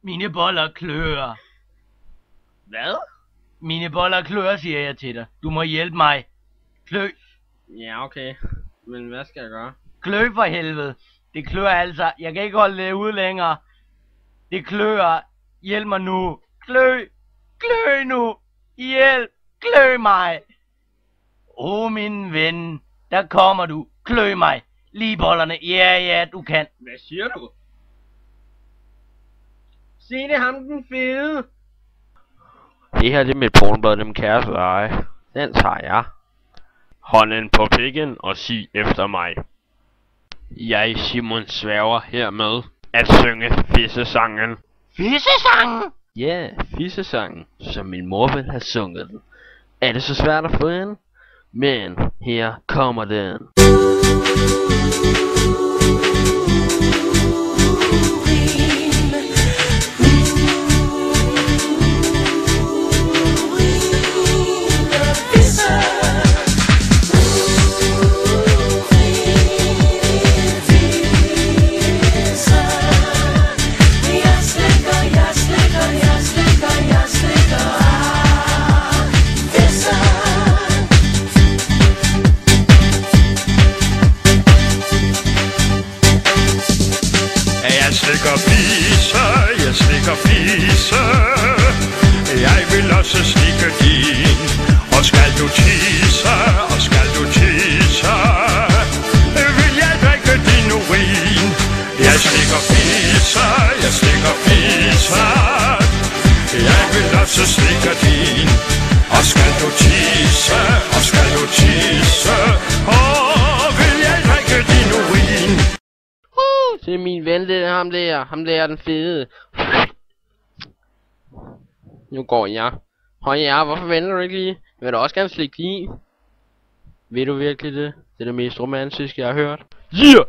Mine boller klør. Hvad? Mine boller klør, siger jeg til dig. Du må hjælpe mig. Klø. Ja, okay. Men hvad skal jeg gøre? Klø for helvede. Det klør altså. Jeg kan ikke holde det ude længere. Det klør. Hjælp mig nu. Klø. Klø nu. Hjælp. Klø mig. Min ven. Der kommer du. Klø mig. Lige bollerne. Ja, du kan. Hvad siger du? Se, det er ham den fede. Det her det er mit pornoblad, dem kæreste leje. Den tager jeg. Hånden på pikken og sig efter mig. Jeg, Simon, sværger hermed at synge fissesangen. Fissesangen? Ja, fissesangen, som min mor ville have sunget den. Er det så svært at få ind? Men her kommer den. Jeg slikker fisse. Jeg vil også slikke din. Og skal du tisse, vil jeg drikke din urin. Jeg slikker fisse. Jeg vil også slikke din. Og skal du tisse, vil jeg drikke din urin. Det er min ven, det er ham der er den fede. Nu går jeg. Ja, hvorfor venter du ikke lige? Jeg vil da også gerne slikke din. Ved du virkelig det? Det er det mest romantiske, jeg har hørt. Yeah!